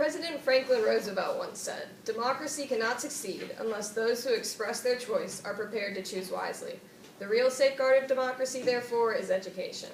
President Franklin Roosevelt once said, "Democracy cannot succeed unless those who express their choice are prepared to choose wisely. The real safeguard of democracy, therefore, is education."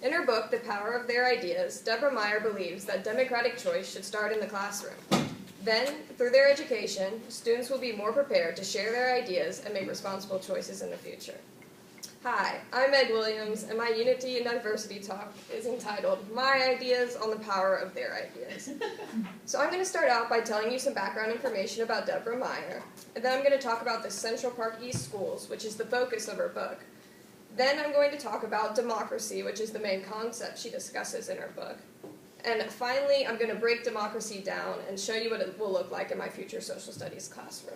In her book, The Power of Their Ideas, Deborah Meyer believes that democratic choice should start in the classroom. Then, through their education, students will be more prepared to share their ideas and make responsible choices in the future. Hi, I'm Meg Williams, and my Unity and Diversity talk is entitled, My Ideas on the Power of Their Ideas. So I'm going to start out by telling you some background information about Deborah Meyer, and then I'm going to talk about the Central Park East Schools, which is the focus of her book. Then I'm going to talk about democracy, which is the main concept she discusses in her book. And finally, I'm going to break democracy down and show you what it will look like in my future social studies classroom.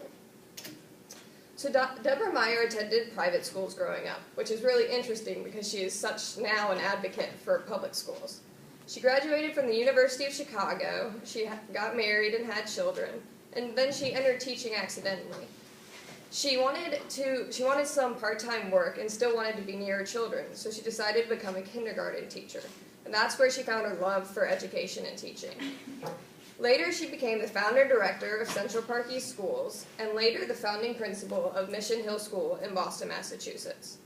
So Deborah Meyer attended private schools growing up, which is really interesting because she is such now an advocate for public schools. She graduated from the University of Chicago, she got married and had children, and then she entered teaching accidentally. She wanted some part-time work and still wanted to be near her children, so she decided to become a kindergarten teacher. And that's where she found her love for education and teaching. Later, she became the founder-director of Central Park East Schools, and later the founding principal of Mission Hill School in Boston, Massachusetts.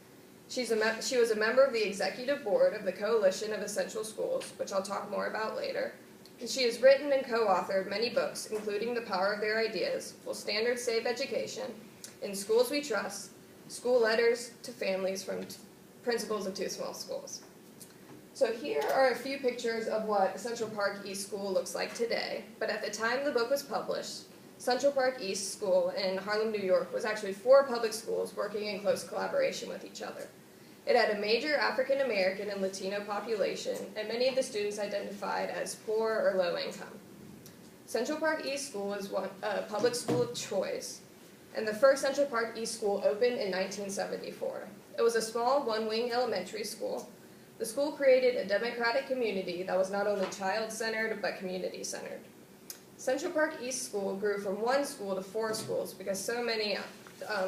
She was a member of the executive board of the Coalition of Essential Schools, which I'll talk more about later. And she has written and co-authored many books, including The Power of Their Ideas, Will Standards Save Education?, In Schools We Trust, School Letters to Families from Principals of Two Small Schools. So here are a few pictures of what Central Park East School looks like today, but at the time the book was published, Central Park East School in Harlem, New York was actually 4 public schools working in close collaboration with each other. It had a major African American and Latino population, and many of the students identified as poor or low income. Central Park East School is a public school of choice, and the first Central Park East School opened in 1974. It was a small one-wing elementary school. The school created a democratic community that was not only child-centered, but community-centered. Central Park East School grew from 1 school to 4 schools because so many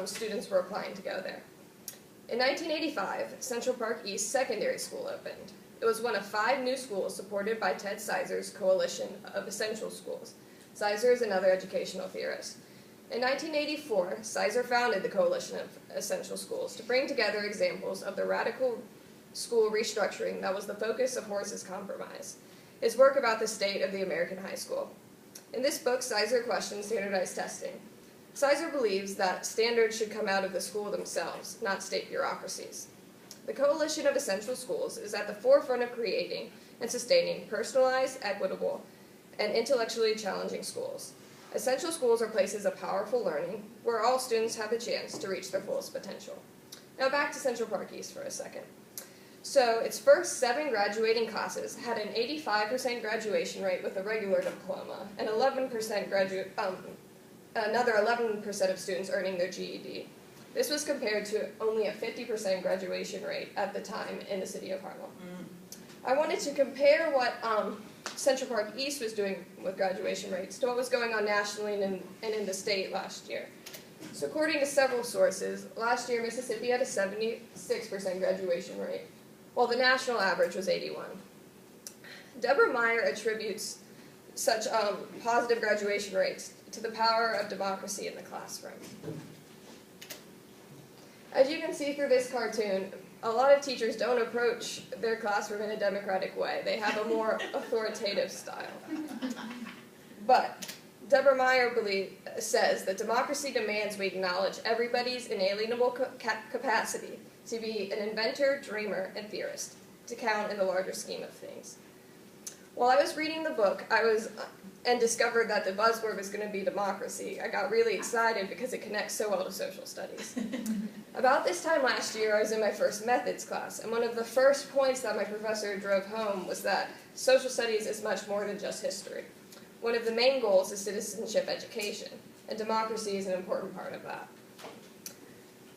students were applying to go there. In 1985, Central Park East Secondary School opened. It was one of 5 new schools supported by Ted Sizer's Coalition of Essential Schools. Sizer is another educational theorist. In 1984, Sizer founded the Coalition of Essential Schools to bring together examples of the radical school restructuring that was the focus of Horace's Compromise, his work about the state of the American high school. In this book, Sizer questions standardized testing. Sizer believes that standards should come out of the school themselves, not state bureaucracies. The Coalition of Essential Schools is at the forefront of creating and sustaining personalized, equitable, and intellectually challenging schools. Essential schools are places of powerful learning where all students have the chance to reach their fullest potential. Now back to Central Park East for a second. So its first 7 graduating classes had an 85% graduation rate with a regular diploma, and another 11% of students earning their GED. This was compared to only a 50% graduation rate at the time in the city of Harlem. I wanted to compare what Central Park East was doing with graduation rates to what was going on nationally and in the state last year. So according to several sources, last year Mississippi had a 76% graduation rate, while the national average was 81. Deborah Meyer attributes such positive graduation rates to the power of democracy in the classroom. As you can see through this cartoon, a lot of teachers don't approach their classroom in a democratic way. They have a more authoritative style. But Deborah Meyer says that democracy demands we acknowledge everybody's inalienable capacity to be an inventor, dreamer, and theorist, to count in the larger scheme of things. While I was reading the book, and discovered that the buzzword was going to be democracy, I got really excited because it connects so well to social studies. About this time last year, I was in my first methods class, and one of the first points that my professor drove home was that social studies is much more than just history. One of the main goals is citizenship education, and democracy is an important part of that.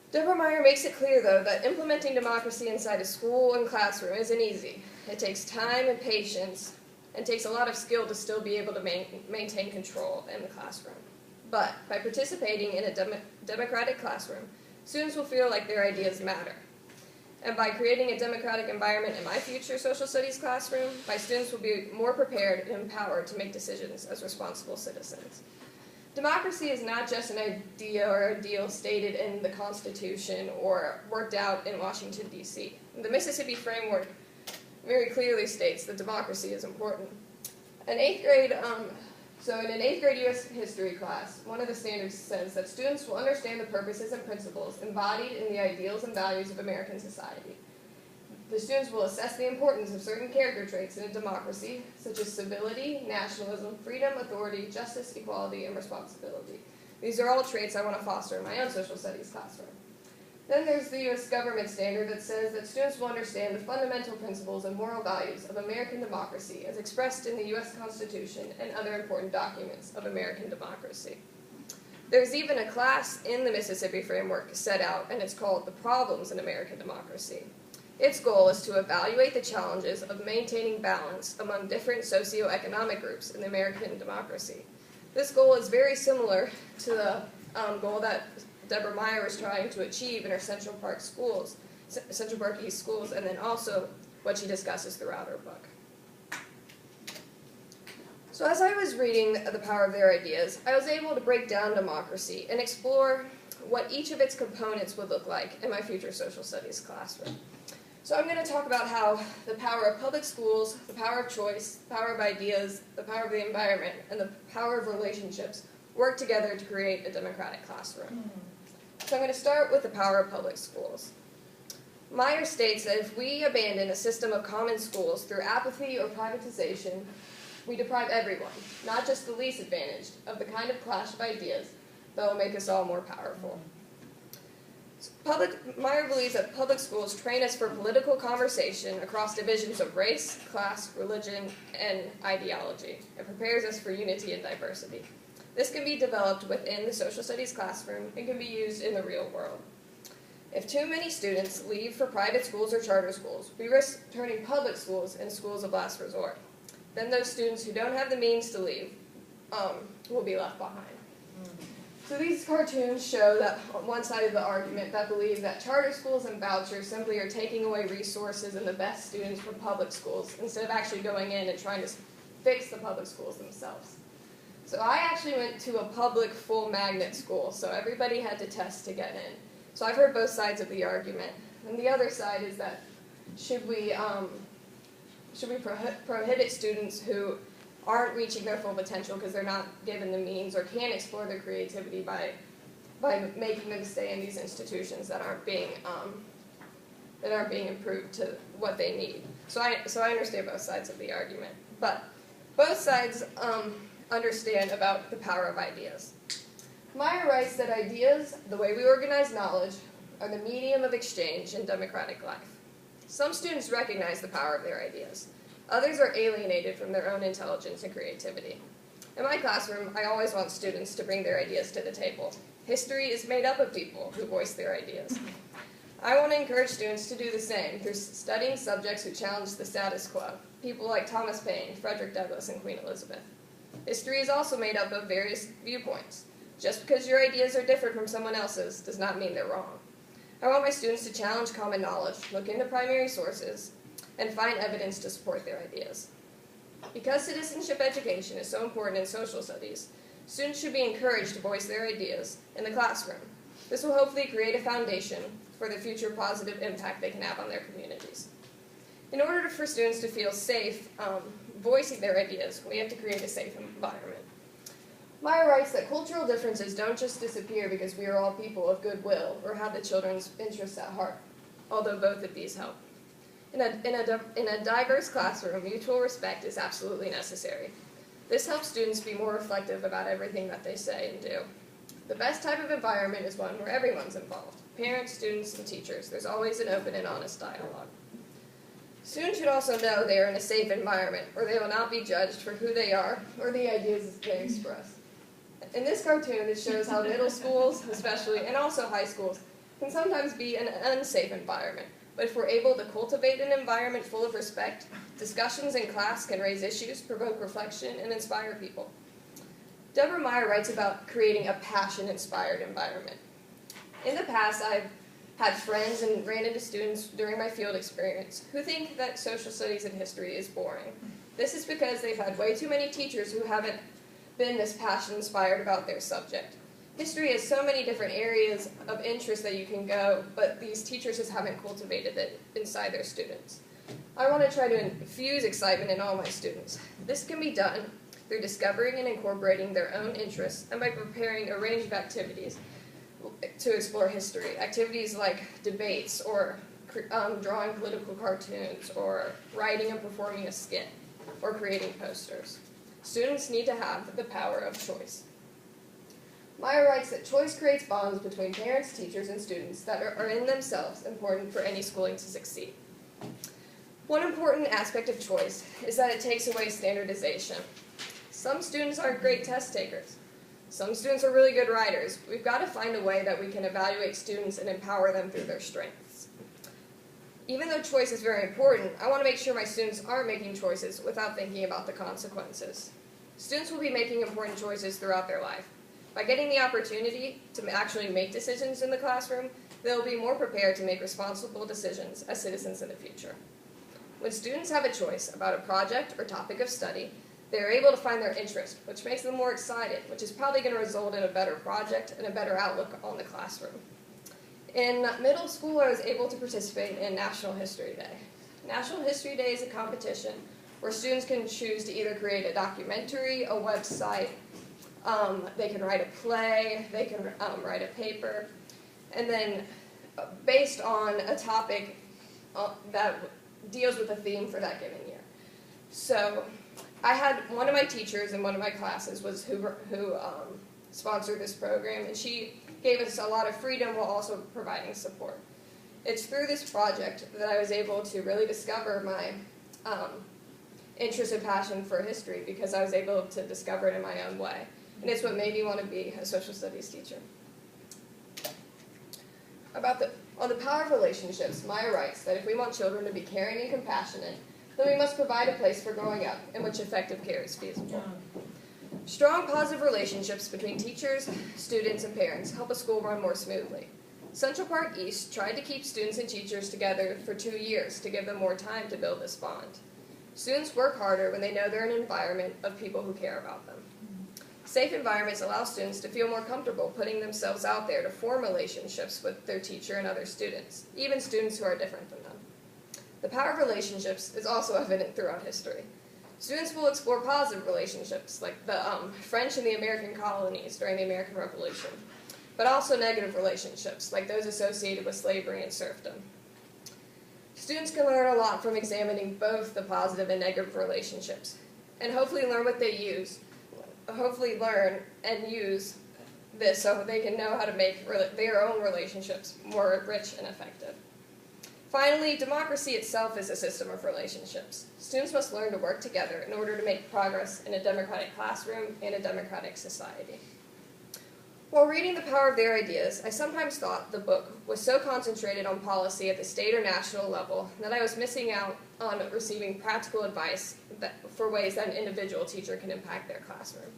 Deborah Meyer makes it clear, though, that implementing democracy inside a school and classroom isn't easy. It takes time and patience, and takes a lot of skill to still be able to maintain control in the classroom. But by participating in a democratic classroom, students will feel like their ideas matter. And by creating a democratic environment in my future social studies classroom, my students will be more prepared and empowered to make decisions as responsible citizens. Democracy is not just an idea or ideal stated in the Constitution or worked out in Washington, D.C. The Mississippi Framework very clearly states that democracy is important. In eighth grade, in an 8th grade U.S. history class, one of the standards says that students will understand the purposes and principles embodied in the ideals and values of American society. The students will assess the importance of certain character traits in a democracy, such as civility, nationalism, freedom, authority, justice, equality, and responsibility. These are all traits I want to foster in my own social studies classroom. Then there's the U.S. government standard that says that students will understand the fundamental principles and moral values of American democracy as expressed in the U.S. Constitution and other important documents of American democracy. There's even a class in the Mississippi Framework set out, and it's called The Problems in American Democracy. Its goal is to evaluate the challenges of maintaining balance among different socioeconomic groups in the American democracy. This goal is very similar to the goal that Deborah Meyer was trying to achieve in her Central Park East schools, and then also what she discusses throughout her book. So as I was reading The Power of Their Ideas, I was able to break down democracy and explore what each of its components would look like in my future social studies classroom. So I'm going to talk about how the power of public schools, the power of choice, the power of ideas, the power of the environment, and the power of relationships work together to create a democratic classroom. So I'm going to start with the power of public schools. Meyer states that if we abandon a system of common schools through apathy or privatization, we deprive everyone, not just the least advantaged, of the kind of clash of ideas that will make us all more powerful. Meyer believes that public schools train us for political conversation across divisions of race, class, religion, and ideology, and prepares us for unity and diversity. This can be developed within the social studies classroom and can be used in the real world. If too many students leave for private schools or charter schools, we risk turning public schools into schools of last resort. Then those students who don't have the means to leave will be left behind. So these cartoons show that on one side of the argument that believe that charter schools and vouchers simply are taking away resources and the best students from public schools instead of actually going in and trying to fix the public schools themselves. So I actually went to a public full magnet school, so everybody had to test to get in. So I've heard both sides of the argument. And the other side is that should we prohibit students who aren't reaching their full potential because they're not given the means or can't explore their creativity by making them stay in these institutions that aren't being improved to what they need. So I understand both sides of the argument, but both sides understand about the power of ideas. Meyer writes that ideas, the way we organize knowledge, are the medium of exchange in democratic life. Some students recognize the power of their ideas. Others are alienated from their own intelligence and creativity. In my classroom, I always want students to bring their ideas to the table. History is made up of people who voice their ideas. I want to encourage students to do the same through studying subjects who challenge the status quo, people like Thomas Paine, Frederick Douglass, and Queen Elizabeth. History is also made up of various viewpoints. Just because your ideas are different from someone else's does not mean they're wrong. I want my students to challenge common knowledge, look into primary sources, and find evidence to support their ideas. Because citizenship education is so important in social studies, students should be encouraged to voice their ideas in the classroom. This will hopefully create a foundation for the future positive impact they can have on their communities. In order for students to feel safe voicing their ideas, we have to create a safe environment. Meyer writes that cultural differences don't just disappear because we are all people of goodwill or have the children's interests at heart, although both of these help. In a diverse classroom, mutual respect is absolutely necessary. This helps students be more reflective about everything that they say and do. The best type of environment is one where everyone's involved, parents, students, and teachers. There's always an open and honest dialogue. Students should also know they are in a safe environment where they will not be judged for who they are or the ideas they express. In this cartoon, it shows how middle schools, especially, and also high schools, can sometimes be an unsafe environment. But if we're able to cultivate an environment full of respect, discussions in class can raise issues, provoke reflection, and inspire people. Deborah Meyer writes about creating a passion-inspired environment. In the past, I've had friends and ran into students during my field experience who think that social studies and history is boring. This is because they've had way too many teachers who haven't been this passion-inspired about their subject. History has so many different areas of interest that you can go, but these teachers just haven't cultivated it inside their students. I want to try to infuse excitement in all my students. This can be done through discovering and incorporating their own interests and by preparing a range of activities to explore history. Activities like debates or drawing political cartoons or writing and performing a skit or creating posters. Students need to have the power of choice. Meyer writes that choice creates bonds between parents, teachers, and students that are in themselves important for any schooling to succeed. One important aspect of choice is that it takes away standardization. Some students are great test takers. Some students are really good writers. We've got to find a way that we can evaluate students and empower them through their strengths. Even though choice is very important, I want to make sure my students aren't making choices without thinking about the consequences. Students will be making important choices throughout their life. By getting the opportunity to actually make decisions in the classroom, they'll be more prepared to make responsible decisions as citizens in the future. When students have a choice about a project or topic of study, they are able to find their interest, which makes them more excited, which is probably going to result in a better project and a better outlook on the classroom. In middle school, I was able to participate in National History Day. National History Day is a competition where students can choose to either create a documentary, a website, they can write a play, they can write a paper, and then based on a topic that deals with a theme for that given year. So I had one of my teachers in one of my classes was who sponsored this program, and she gave us a lot of freedom while also providing support. It's through this project that I was able to really discover my interest and passion for history, because I was able to discover it in my own way. And it's what made me want to be a social studies teacher. On the power of relationships, Meyer writes that if we want children to be caring and compassionate, then we must provide a place for growing up in which effective care is feasible. Strong, positive relationships between teachers, students, and parents help a school run more smoothly. Central Park East tried to keep students and teachers together for 2 years to give them more time to build this bond. Students work harder when they know they're in an environment of people who care about them. Safe environments allow students to feel more comfortable putting themselves out there to form relationships with their teacher and other students, even students who are different than them. The power of relationships is also evident throughout history. Students will explore positive relationships, like the French and the American colonies during the American Revolution, but also negative relationships, like those associated with slavery and serfdom. Students can learn a lot from examining both the positive and negative relationships, and hopefully learn and use this so they can know how to make their own relationships more rich and effective. Finally, democracy itself is a system of relationships. Students must learn to work together in order to make progress in a democratic classroom and a democratic society. While reading The Power of Their Ideas, I sometimes thought the book was so concentrated on policy at the state or national level that I was missing out on receiving practical advice for ways that an individual teacher can impact their classroom.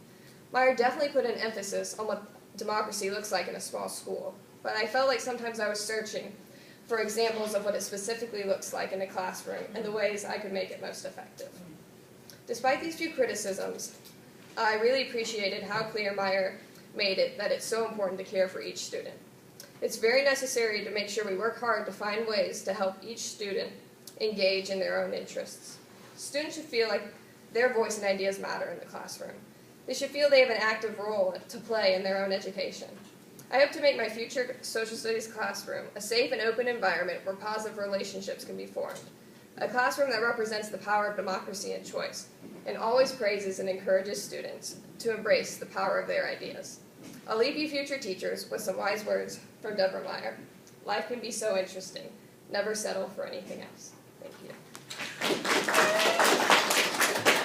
Meyer definitely put an emphasis on what democracy looks like in a small school, but I felt like sometimes I was searching for examples of what it specifically looks like in a classroom and the ways I could make it most effective. Despite these few criticisms, I really appreciated how clear Meyer made it that it's so important to care for each student. It's very necessary to make sure we work hard to find ways to help each student engage in their own interests. Students should feel like their voice and ideas matter in the classroom. They should feel they have an active role to play in their own education. I hope to make my future social studies classroom a safe and open environment where positive relationships can be formed. A classroom that represents the power of democracy and choice, and always praises and encourages students to embrace the power of their ideas. I'll leave you future teachers with some wise words from Deborah Meyer. Life can be so interesting. Never settle for anything else. Thank you.